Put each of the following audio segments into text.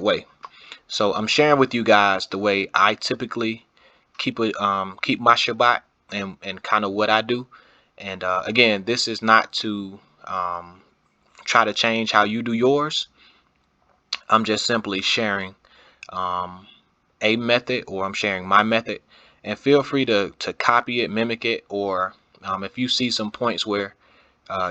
way. So I'm sharing with you guys the way I typically keep my Shabbat and kind of what I do. And again, this is not to try to change how you do yours. I'm just simply sharing um, a method, or I'm sharing my method, and feel free to copy it, mimic it, or if you see some points where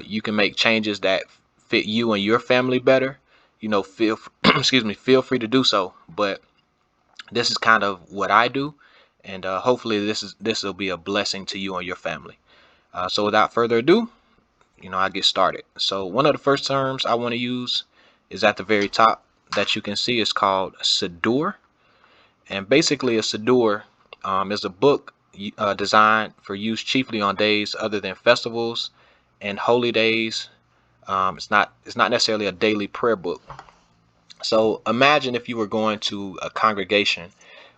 you can make changes that fit you and your family better, feel excuse me, feel free to do so. But this is kind of what I do, and hopefully this will be a blessing to you and your family. So without further ado, I get started. So one of the first terms I want to use is at the very top that you can see is called Siddur. And basically a Siddur is a book designed for use chiefly on days other than festivals and holy days. It's not necessarily a daily prayer book. So imagine if you were going to a congregation.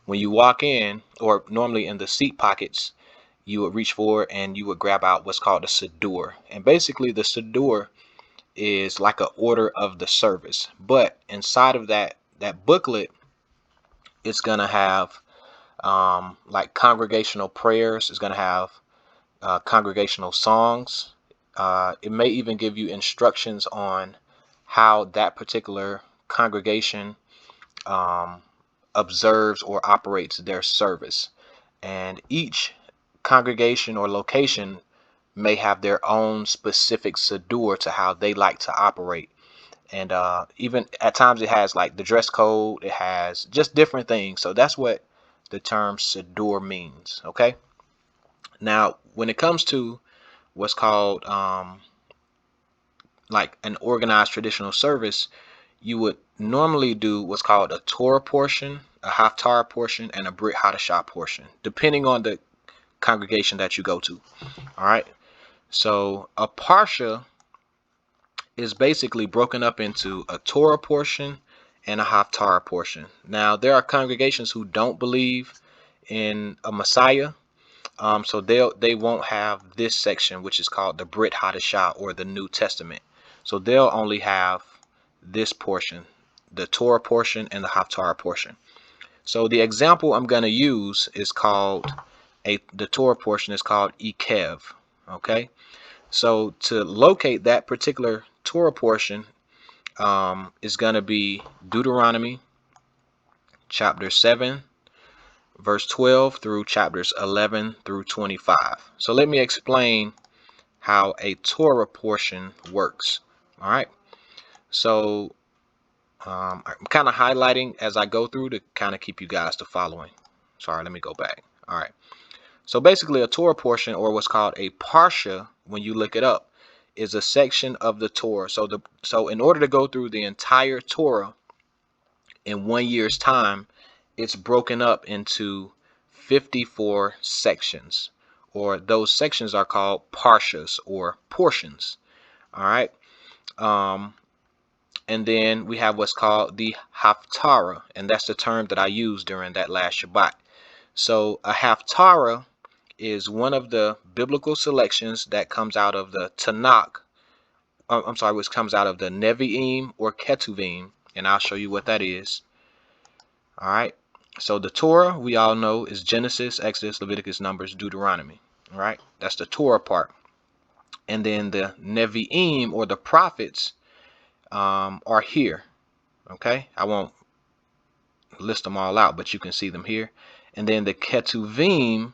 When you walk in, or normally in the seat pockets, you would reach forward and you would grab out what's called a Siddur. And basically the Siddur is like an order of the service. But inside of that booklet, it's gonna have like congregational prayers. It's gonna have congregational songs. It may even give you instructions on how that particular congregation um, observes or operates their service. And each congregation or location may have their own specific Siddur to how they like to operate. And even at times it has like the dress code, it has just different things. So that's what the term Siddur means. Okay. Now, when it comes to what's called like an organized traditional service, you would normally do what's called a Torah portion, a Haftarah portion, and a Brit Hadashah portion, depending on the congregation that you go to. All right. So a Parsha is basically broken up into a Torah portion and a Haftarah portion. Now, there are congregations who don't believe in a Messiah, so they won't have this section, which is called the Brit Hadashah, or the New Testament. So they'll only have this portion, the Torah portion and the Haftarah portion. So the example I'm going to use is called the Torah portion is called Ikev. Okay. So to locate that particular Torah portion is going to be Deuteronomy chapter 7, verse 12 through chapters 11 through 25. So let me explain how a Torah portion works. All right. So I'm kind of highlighting as I go through to kind of keep you guys to following. Sorry, let me go back. All right. So basically a Torah portion, or what's called a Parsha, when you look it up, is a section of the Torah. So in order to go through the entire Torah in 1 year's time, it's broken up into 54 sections, or those sections are called Parshas, or portions. All right. And then we have what's called the Haftarah, and that's the term that I used during that last Shabbat. So a Haftarah is one of the biblical selections that comes out of the Tanakh. Which comes out of the Nevi'im or Ketuvim, and I'll show you what that is. All right. So the Torah, we all know, is Genesis, Exodus, Leviticus, Numbers, Deuteronomy. All right. That's the Torah part. And then the Nevi'im, or the prophets, are here. Okay. I won't list them all out, but you can see them here. And then the Ketuvim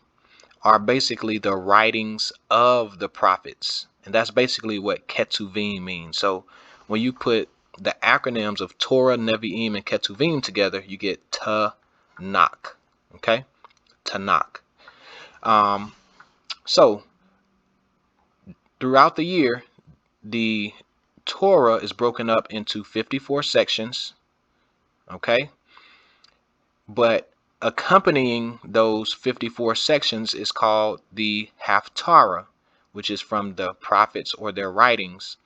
are basically the writings of the prophets. And that's basically what Ketuvim means. So when you put the acronyms of Torah, Nevi'im, and Ketuvim together, you get Tanakh. Okay? Tanakh. So throughout the year, the Torah is broken up into 54 sections. Okay? But accompanying those 54 sections is called the Haftarah, which is from the prophets or their writings.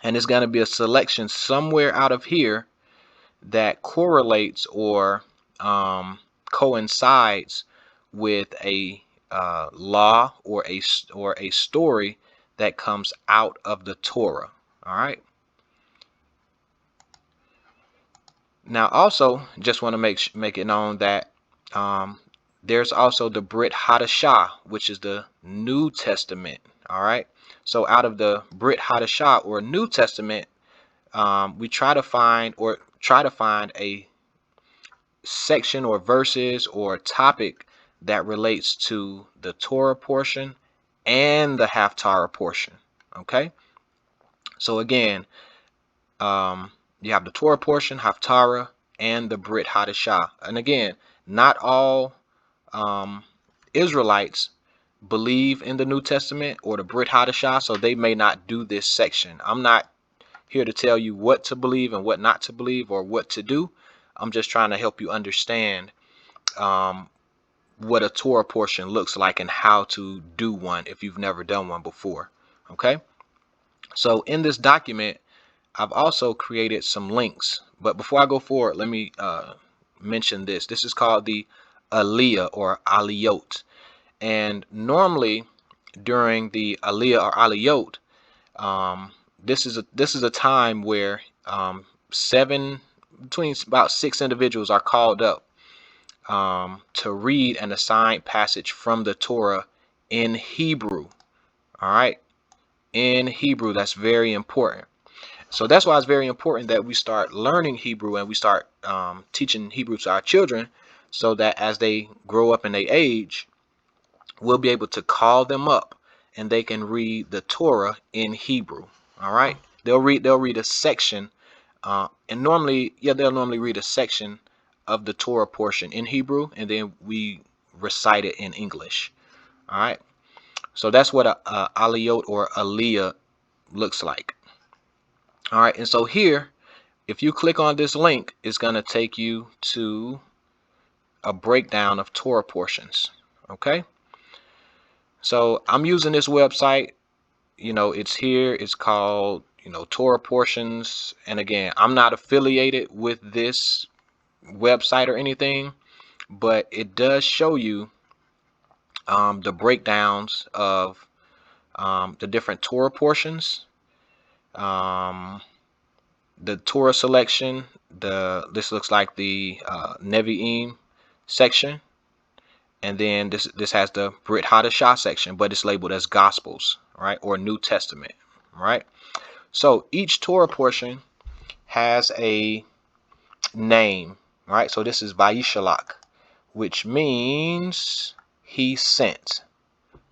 And it's going to be a selection somewhere out of here that correlates or coincides with a law or a story that comes out of the Torah. All right. Now, also, just want to make it known that there's also the Brit Hadashah, which is the New Testament. All right. So out of the Brit Hadashah or New Testament, we try to find a section or verses or topic that relates to the Torah portion and the Haftarah portion. Okay. So again, you have the Torah portion, Haftarah, and the Brit Hadashah. And again, not all Israelites believe in the New Testament or the Brit Hadashah, so they may not do this section. I'm not here to tell you what to believe and what not to believe or what to do. I'm just trying to help you understand what a Torah portion looks like and how to do one if you've never done one before. Okay, so in this document, I've also created some links. But before I go forward, let me mention this. This is called the Aliyah or Aliyot. And normally during the Aliyah or Aliyot, this is a time where between about 6 individuals are called up to read an assigned passage from the Torah in Hebrew. All right, in Hebrew. That's very important. So that's why it's very important that we start learning Hebrew and we start teaching Hebrew to our children, so that as they grow up and they age, we'll be able to call them up and they can read the Torah in Hebrew. All right, they'll read a section, and they'll normally read a section of the Torah portion in Hebrew, and then we recite it in English. All right, so that's what a aliyot or aliyah looks like. All right, and so here, if you click on this link, it's going to take you to a breakdown of Torah portions. Okay, so I'm using this website. It's here. It's called, Torah portions. And again, I'm not affiliated with this website or anything, but it does show you the breakdowns of the different Torah portions, the Torah selection. This looks like the Nevi'im section, and then this has the Brit Hadashah section, but it's labeled as Gospels, right, or New Testament, right? So each Torah portion has a name, right? So this is Vayishalach, which means he sent.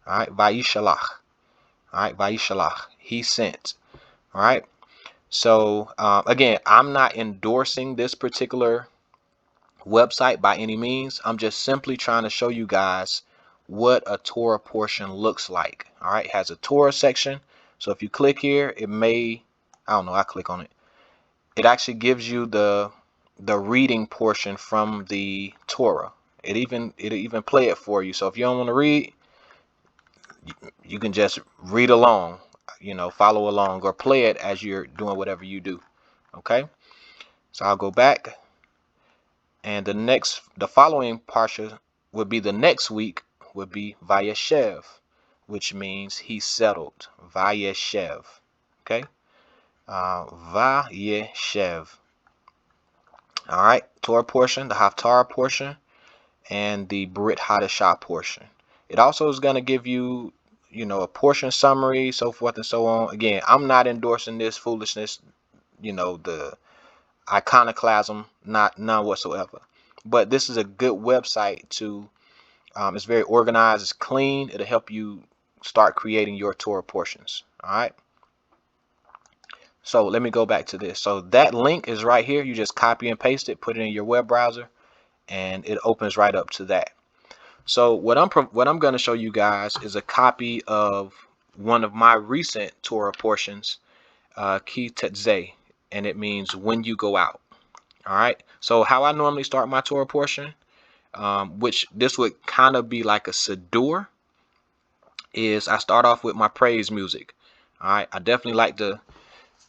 All right, Vayishalach. All right, Vayishalach, he sent. All right. So again, I'm not endorsing this particular website by any means. I'm just simply trying to show you guys what a Torah portion looks like. All right, it has a Torah section. So if you click here, I click on it. It actually gives you the reading portion from the Torah. It'll even play it for you. So if you don't want to read, you can just read along, follow along or play it as you're doing whatever you do. Okay, so I'll go back, and the following parsha would be the next week would be Vayeshev, which means he settled. Vayeshev. Okay, Vayeshev. All right, Torah portion, the Haftarah portion, and the Brit Hadashah portion. It also is going to give you, a portion summary, so forth and so on. Again, I'm not endorsing this foolishness, the iconoclasm, none whatsoever. But this is a good website to, it's very organized, it's clean. It'll help you start creating your Torah portions. All right. So let me go back to this. So that link is right here. You just copy and paste it, put it in your web browser, and it opens right up to that. So what I'm going to show you guys is a copy of one of my recent Torah portions, Ki Tetzeh, and it means when you go out. All right. So how I normally start my Torah portion, which this would kind of be like a Siddur, is I start off with my praise music. All right. I definitely like to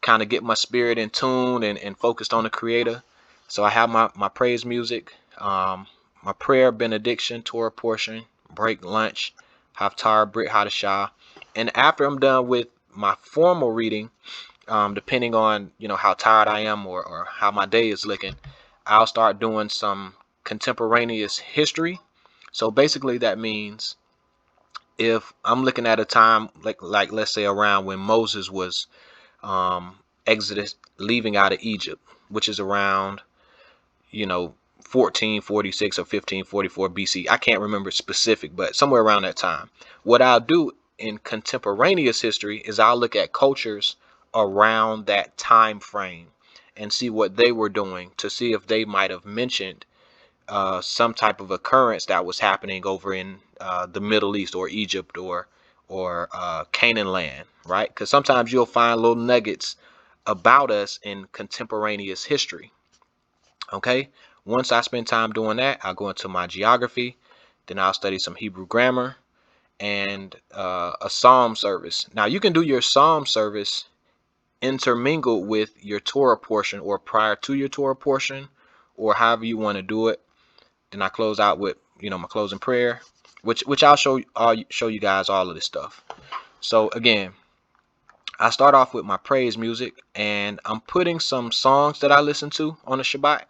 kind of get my spirit in tune and focused on the Creator. So I have my praise music, my prayer, benediction, Torah portion, break, lunch, Haftarah, Brit Hadashah. And after I'm done with my formal reading, depending on how tired I am or how my day is looking, I'll start doing some contemporaneous history. So basically that means if I'm looking at a time like let's say around when Moses was Exodus leaving out of Egypt, which is around, you know, 1446 or 1544 BC. I can't remember specific, but somewhere around that time. What I'll do in contemporaneous history is I'll look at cultures around that time frame and see what they were doing to see if they might have mentioned some type of occurrence that was happening over in the Middle East or Egypt or Canaan land, right? Because sometimes you'll find little nuggets about us in contemporaneous history. Okay, once I spend time doing that, I'll go into my geography, then I'll study some Hebrew grammar and a psalm service. Now you can do your psalm service intermingled with your Torah portion or prior to your Torah portion, or however you want to do it. Then I close out with, you know, my closing prayer, which I'll show you guys all of this stuff. So again, I start off with my praise music, and I'm putting some songs that I listen to on the Shabbat.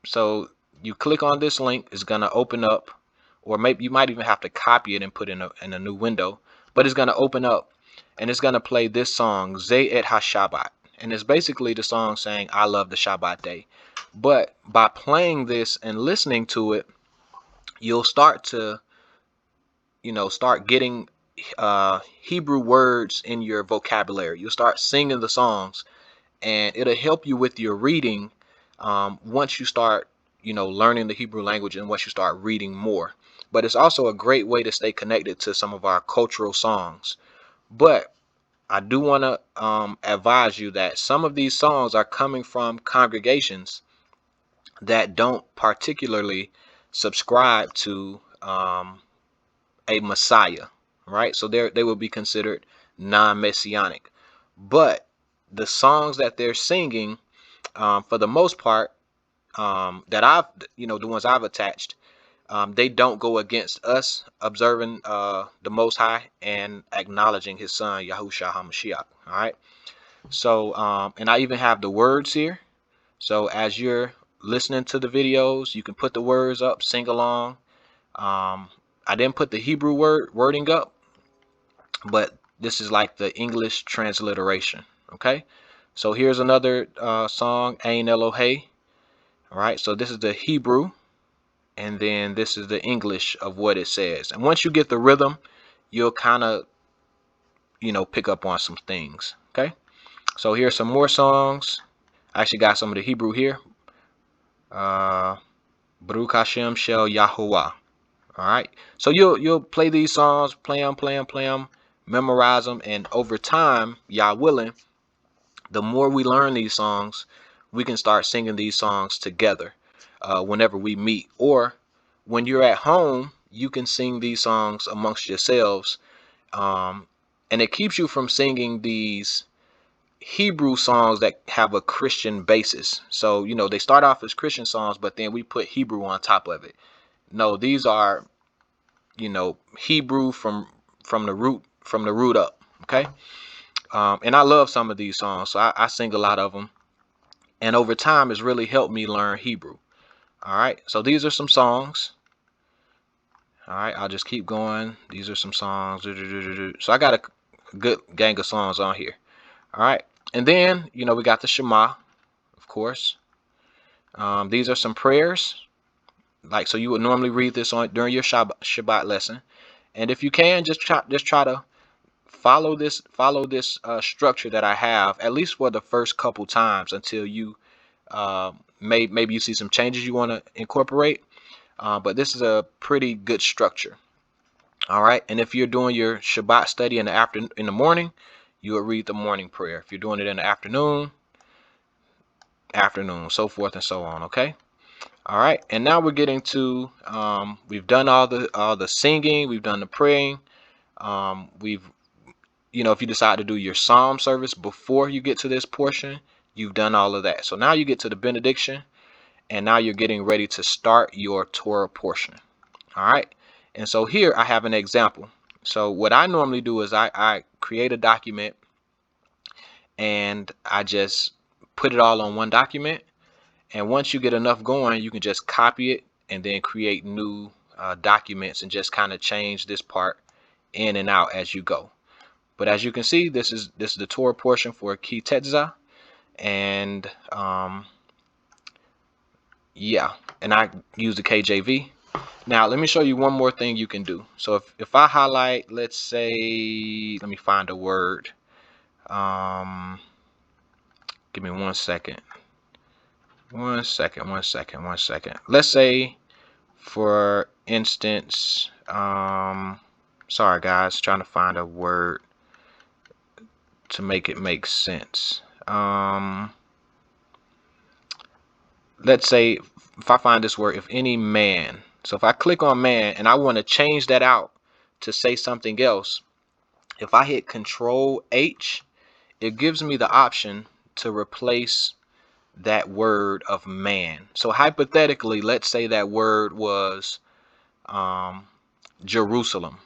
So you click on this link, it's gonna open up, or maybe you might even have to copy it and put in a new window, but it's gonna open up and it's gonna play this song, Zay et HaShabbat. And it's basically the song saying, I love the Shabbat day. But by playing this and listening to it, you'll start to, you know, start getting Hebrew words in your vocabulary. You'll start singing the songs, and it'll help you with your reading once you start, you know, learning the Hebrew language and once you start reading more. But it's also a great way to stay connected to some of our cultural songs. But I do want to advise you that some of these songs are coming from congregations that don't particularly subscribe to a Messiah, right? So they will be considered non-messianic. But the songs that they're singing, for the most part, that I've, you know, the ones I've attached, they don't go against us observing the Most High and acknowledging His Son Yahushua HaMashiach. All right. So, and I even have the words here. So as you're listening to the videos, you can put the words up, sing along. I didn't put the Hebrew wording up, but this is like the English transliteration. Okay. So here's another song, Ein Elohe. All right. So this is the Hebrew, and then this is the English of what it says. And once you get the rhythm, you'll kind of, you know, pick up on some things. Okay. So here's some more songs. I actually got some of the Hebrew here. Baruch Hashem Shel Yahuwah. All right. So you'll play these songs, play them, memorize them, and over time, Yah willing, the more we learn these songs, we can start singing these songs together whenever we meet, or when you're at home, you can sing these songs amongst yourselves, and it keeps you from singing these Hebrew songs that have a Christian basis. So, you know, they start off as Christian songs, but then we put Hebrew on top of it. No, these are, you know, Hebrew from the root up. Okay. And I love some of these songs, so I sing a lot of them. And over time, it's really helped me learn Hebrew. All right. So these are some songs. All right. I'll just keep going. These are some songs. So I got a good gang of songs on here. All right. And then, you know, we got the Shema, of course. These are some prayers. Like, so you would normally read this on during your Shabbat lesson. And if you can, just try to follow this structure that I have, at least for the first couple times, until you maybe you see some changes you want to incorporate. But this is a pretty good structure. All right. And if you're doing your Shabbat study in the morning, you will read the morning prayer. If you're doing it in the afternoon, so forth and so on. Okay. All right. And now we're getting to we've done all the singing, we've done the praying. We've, you know, if you decide to do your psalm service before you get to this portion, you've done all of that. So now you get to the benediction, and now you're getting ready to start your Torah portion. All right. And so here I have an example. So what I normally do is I create a document, and I just put it all on one document. And once you get enough going, you can just copy it and then create new documents and just kind of change this part in and out as you go. But as you can see, this is the Torah portion for Ki Tetzah, and yeah, and I use the KJV. Now let me show you one more thing you can do. So if I highlight, let's say, let me find a word. Give me 1 second. 1 second. Let's say, for instance, sorry guys, trying to find a word to make it make sense. Let's say if I find this word, if any man. So if I click on man and I want to change that out to say something else, if I hit Control H, it gives me the option to replace that word of man. So hypothetically, let's say that word was Jerusalem.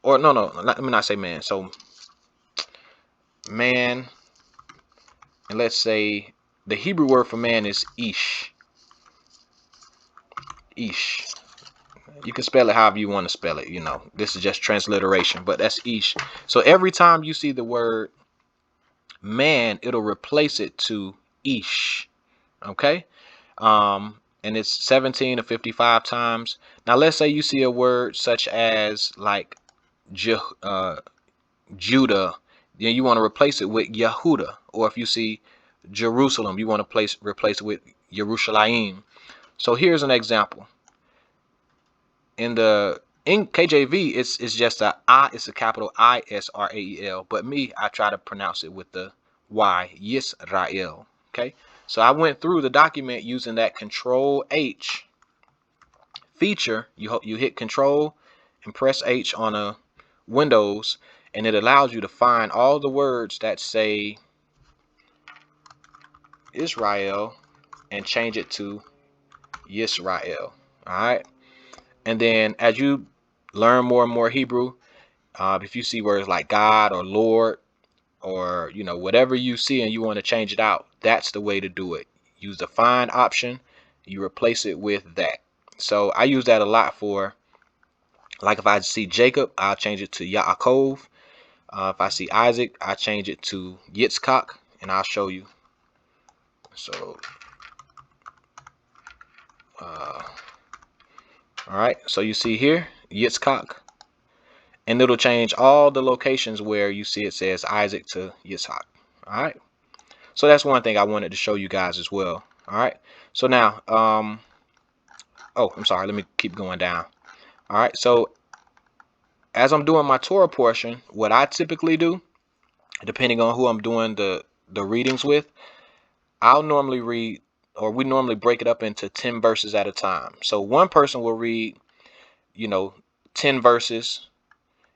Or no, let me not say man. So man, and let's say the Hebrew word for man is Ish. Ish. You can spell it however you want to spell it. You know, this is just transliteration, but that's Ish. So every time you see the word man, it'll replace it to Ish. Okay. And it's 17 to 55 times. Now let's say you see a word such as like Judah, then you want to replace it with Yehuda. Or if you see Jerusalem, you want to replace it with Yerushalayim. So here's an example. In KJV, it's just it's a capital Israel, but me, I try to pronounce it with the Y, Yisrael. Okay, so I went through the document using that Control H feature. You hit Control and press H on a Windows, and it allows you to find all the words that say Israel and change it to Yisrael. All right. And then as you learn more and more Hebrew, if you see words like God or Lord, or you know, whatever you see and you want to change it out, that's the way to do it. Use the find option, you replace it with that. So I use that a lot for, like, if I see Jacob, I'll change it to Yaakov. If I see Isaac, I change it to Yitzchak, and I'll show you. So all right, so you see here Yitzchak, and it'll change all the locations where you see it says Isaac to Yitzchak. All right, so that's one thing I wanted to show you guys as well. All right, so now oh, I'm sorry, let me keep going down. All right, so as I'm doing my Torah portion, what I typically do, depending on who I'm doing the readings with, I'll normally read, or we normally break it up into 10 verses at a time. So one person will read, 10 verses,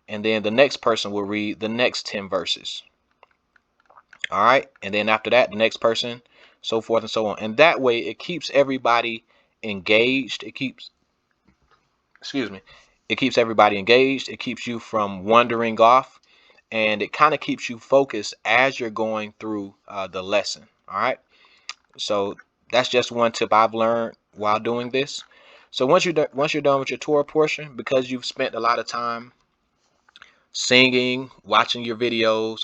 and then the next person will read the next 10 verses. All right, and then after that, the next person, so forth and so on. And that way it keeps everybody engaged. It keeps everybody engaged. It keeps you from wandering off, and it kind of keeps you focused as you're going through the lesson. All right, so that's just one tip I've learned while doing this. So once you're done with your Torah portion, because you've spent a lot of time singing, watching your videos,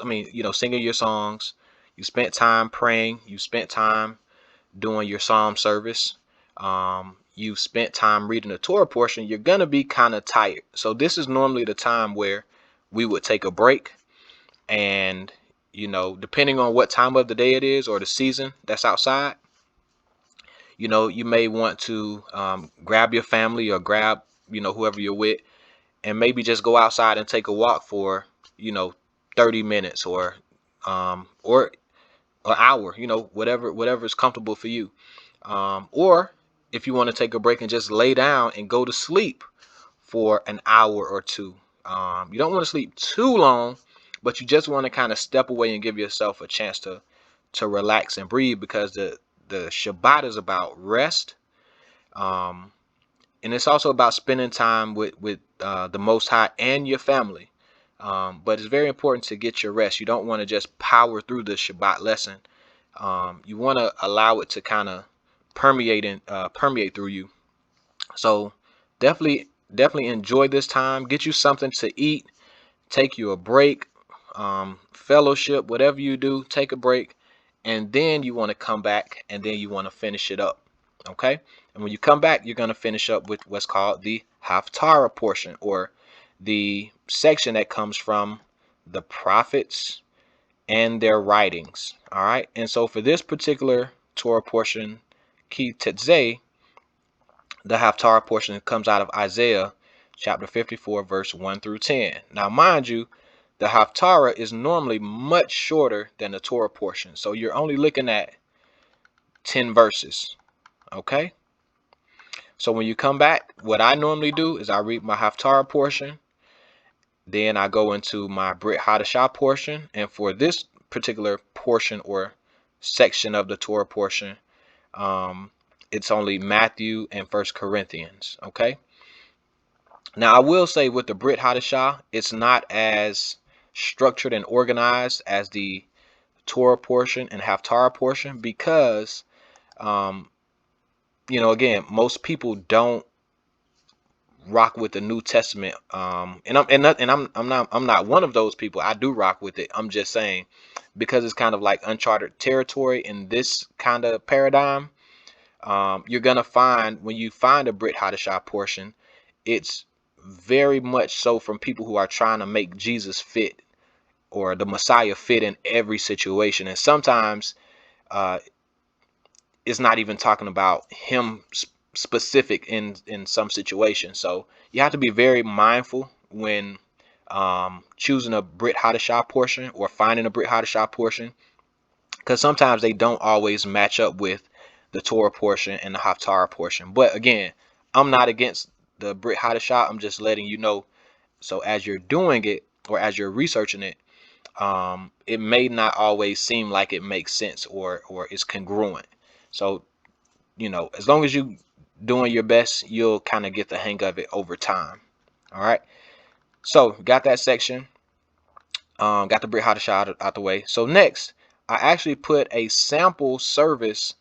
singing your songs, you spent time praying, you spent time doing your psalm service, you've spent time reading the Torah portion, you're gonna be kind of tired. So this is normally the time where we would take a break, and depending on what time of the day it is or the season that's outside, you may want to grab your family or grab whoever you're with, and maybe just go outside and take a walk for 30 minutes or an hour, whatever is comfortable for you. Or if you want to take a break and just lay down and go to sleep for an hour or two. You don't want to sleep too long, but you just want to kind of step away and give yourself a chance to relax and breathe, because the Shabbat is about rest. And it's also about spending time with the Most High and your family. But it's very important to get your rest. You don't want to just power through the Shabbat lesson You want to allow it to kind of permeate through you. So definitely enjoy this time. Get you something to eat. Take you a break. Fellowship, whatever you do, take a break, and then you want to come back, and then you want to finish it up. Okay, and when you come back, you're going to finish up with what's called the Haftarah portion, or the section that comes from the prophets and their writings. All right, and so for this particular Torah portion, Ki Tetzeh, the Haftarah portion comes out of Isaiah chapter 54, verse 1 through 10. Now, mind you, the Haftarah is normally much shorter than the Torah portion. So you're only looking at 10 verses. Okay? So when you come back, what I normally do is I read my Haftarah portion. Then I go into my Brit Hadashah portion. And for this particular portion or section of the Torah portion, it's only Matthew and First Corinthians. Okay? Now, I will say with the Brit Hadashah, it's not as structured and organized as the Torah portion and Haftarah portion because, again, most people don't rock with the New Testament. I'm not one of those people. I do rock with it. I'm just saying because it's kind of like uncharted territory in this kind of paradigm. You're gonna find when you find a Brit Hadashah portion, it's very much so from people who are trying to make Jesus fit or the Messiah fit in every situation. And sometimes it's not even talking about him specific in some situations. So you have to be very mindful when choosing a Brit Hadashah portion or finding a Brit Hadashah portion, because sometimes they don't always match up with the Torah portion and the Haftarah portion. But again, I'm not against the Brit Hadashah. I'm just letting you know. So as you're doing it or as you're researching it, it may not always seem like it makes sense or is congruent. So, as long as you doing your best, you'll kind of get the hang of it over time. All right. So got that section. Got the Brit Hadashah out the way. So next, I actually put a sample service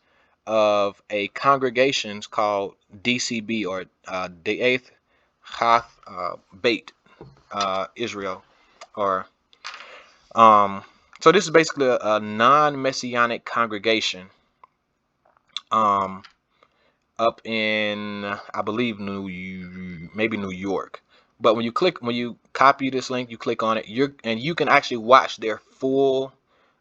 of a congregation called DCB or De'ath Hath Beit Israel, or so this is basically a non-messianic congregation up in, I believe, New York. But when you copy this link, you click on it, you can actually watch their full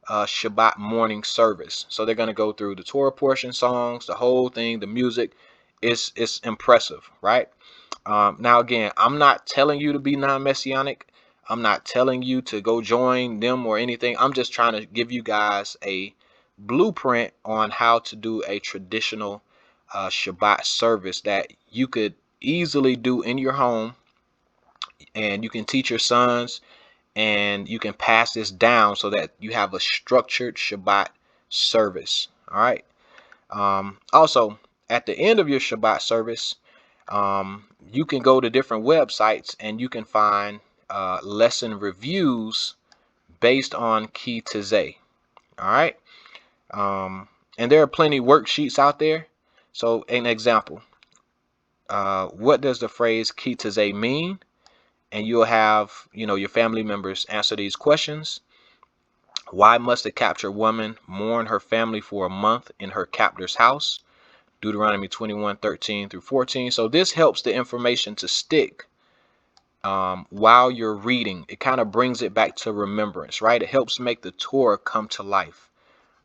Shabbat morning service. So they're going to go through the Torah portion, songs, the whole thing, the music. It's impressive, right? Now again, I'm not telling you to be non-messianic. I'm not telling you to go join them or anything. I'm just trying to give you guys a blueprint on how to do a traditional Shabbat service that you could easily do in your home, and you can teach your sons, and you can pass this down so that you have a structured Shabbat service. All right. Also, at the end of your Shabbat service, you can go to different websites and you can find lesson reviews based on Ki Tetzeh. All right. And there are plenty worksheets out there. So an example, what does the phrase Ki Tetzeh mean? And you'll have, your family members answer these questions. Why must a captured woman mourn her family for a month in her captor's house? Deuteronomy 21:13 through 14. So this helps the information to stick while you're reading. It kind of brings it back to remembrance, right? It helps make the Torah come to life.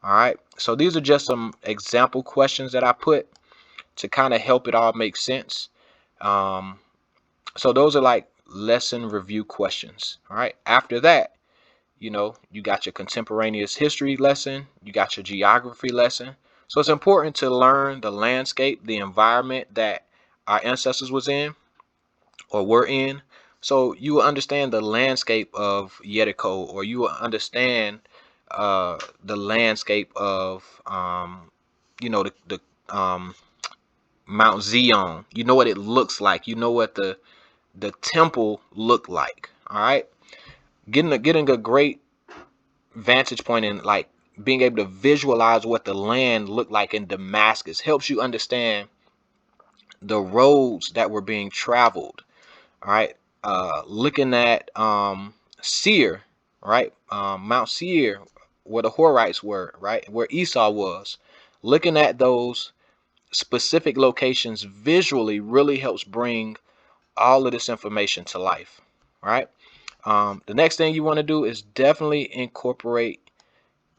All right. So these are just some example questions that I put to kind of help it all make sense. So those are like lesson review questions. All right. After that, you got your contemporaneous history lesson, you got your geography lesson. So it's important to learn the landscape, the environment that our ancestors was in or were in. So you will understand the landscape of Jericho, or you will understand the landscape of the Mount Zion. You know what it looks like. You know what the temple looked like. All right. Getting a great vantage point in like being able to visualize what the land looked like in Damascus helps you understand the roads that were being traveled. All right. Looking at Seir, right? Mount Seir, where the Horites were, right? Where Esau was. Looking at those specific locations visually really helps bring all of this information to life, right? The next thing you want to do is definitely incorporate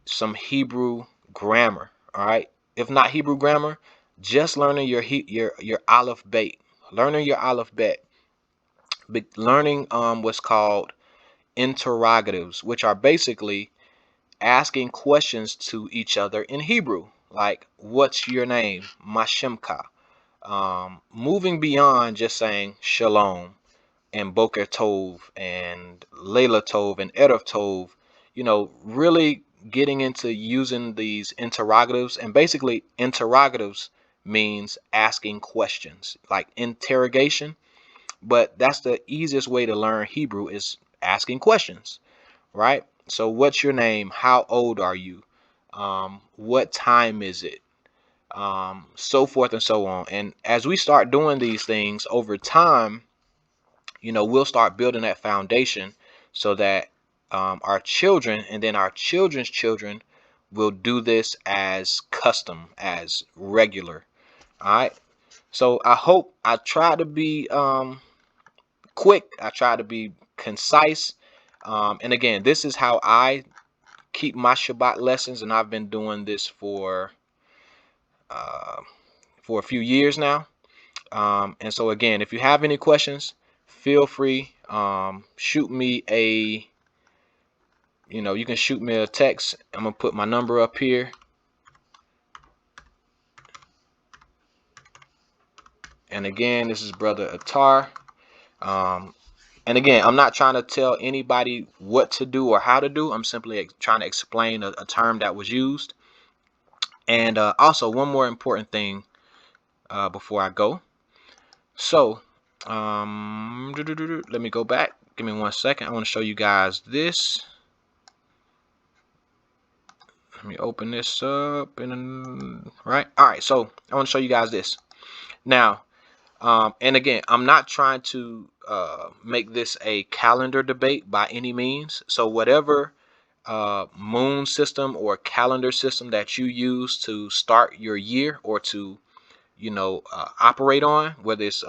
some Hebrew grammar, all right? If not Hebrew grammar, just learning your Aleph Bet, learning your Aleph Bet, learning what's called interrogatives, which are basically asking questions to each other in Hebrew, like what's your name, Mashemka. Moving beyond just saying shalom and Boker Tov and Layla Tov and Erev Tov, really getting into using these interrogatives. And basically, interrogatives means asking questions, like interrogation. But that's the easiest way to learn Hebrew is asking questions, right? So, what's your name? How old are you? What time is it? So forth and so on. And as we start doing these things over time, we'll start building that foundation so that our children and then our children's children will do this as custom, as regular. All right. So I try to be quick. I try to be concise. And again, this is how I keep my Shabbat lessons, and I've been doing this uh, for a few years now. And so again, if you have any questions, feel free. Shoot me a, you can shoot me a text. I'm gonna put my number up here. And again, this is Brother Atar. And again, I'm not trying to tell anybody what to do or how to do. I'm simply trying to explain a term that was used. And also, one more important thing before I go. So, let me go back. Give me 1 second. I want to show you guys this. Let me open this up. Right. All right. So, I want to show you guys this. Now, and again, I'm not trying to make this a calendar debate by any means. So, whatever moon system or calendar system that you use to start your year or to operate on, whether it's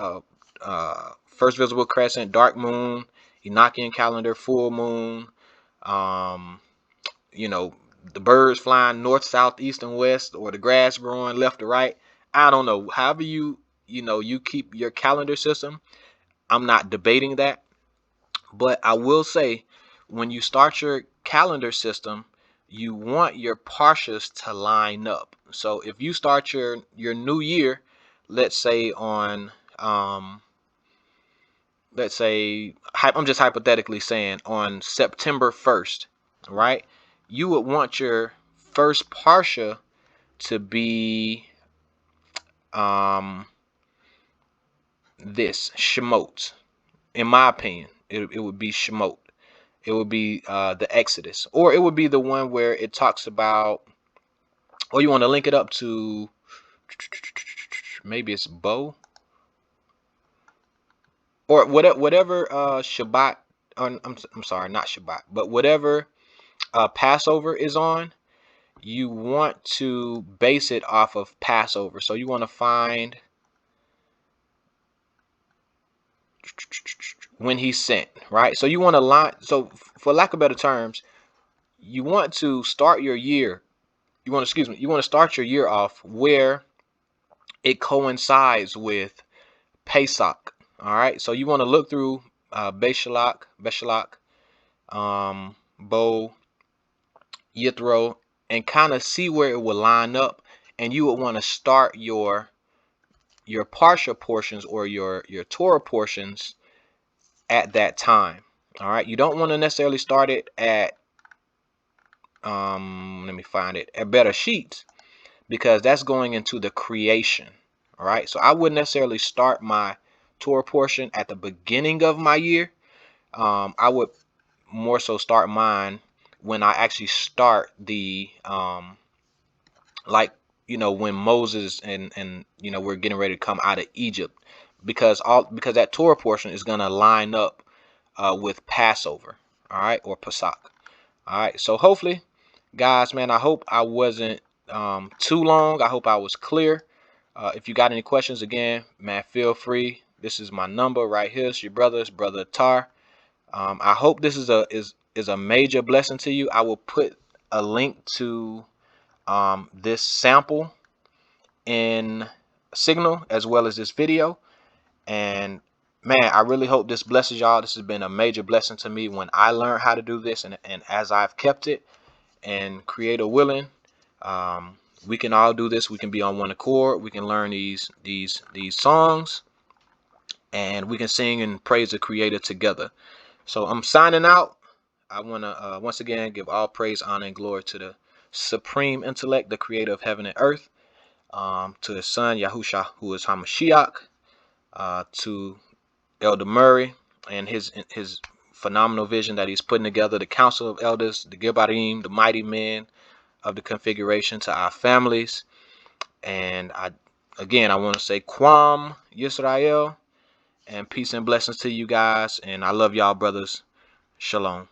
first visible crescent, dark moon, Enochian calendar, full moon, um, the birds flying north, south, east, and west, or the grass growing left to right. I don't know. However you keep your calendar system, I'm not debating that. But I will say, when you start your calendar system, you want your parshas to line up. So if you start your new year, let's say on let's say I'm just hypothetically saying on September 1st, right? You would want your first parsha to be this Shemot. In my opinion, it would be Shemot. It would be the Exodus, or it would be the one where it talks about, or you want to link it up to, maybe it's Bo, or whatever Shabbat. I'm sorry, not Shabbat, but whatever Passover is on. You want to base it off of Passover, so you want to find when he sent, right? So you want to line. So for lack of better terms, you want to start your year. You want to start your year off where it coincides with Pesach. All right. So you want to look through Beshalach, Bo, Yithro, and kind of see where it will line up. And you would want to start your Parsha portions or your Torah portions at that time. All right. You don't want to necessarily start it at let me find it at Better Sheets, because that's going into the creation. All right. So I wouldn't necessarily start my Torah portion at the beginning of my year. I would more so start mine when I actually start the like, when Moses and we're getting ready to come out of Egypt, because that Torah portion is going to line up with Passover, all right, or Pesach. All right, so hopefully, guys, man, I hope I wasn't too long. I hope I was clear. If you got any questions, again, man, feel free. This is my number right here. It's your brother, it's Brother Tar. I hope this is a major blessing to you. I will put a link to this sample in Signal as well as this video. And man, I really hope this blesses y'all. This has been a major blessing to me when I learned how to do this, and as I've kept it, and Creator willing, we can all do this. We can be on one accord. We can learn these songs, and we can sing and praise the Creator together. So I'm signing out. I want to once again give all praise, honor, and glory to the supreme intellect, the Creator of heaven and earth, to His Son Yahusha, who is Hamashiach, to Elder Murray and his phenomenal vision that he's putting together, the Council of Elders, the Gibbarim, the mighty men of the configuration, to our families. And I want to say Kwam Yisrael, and peace and blessings to you guys. And I love y'all, brothers. Shalom.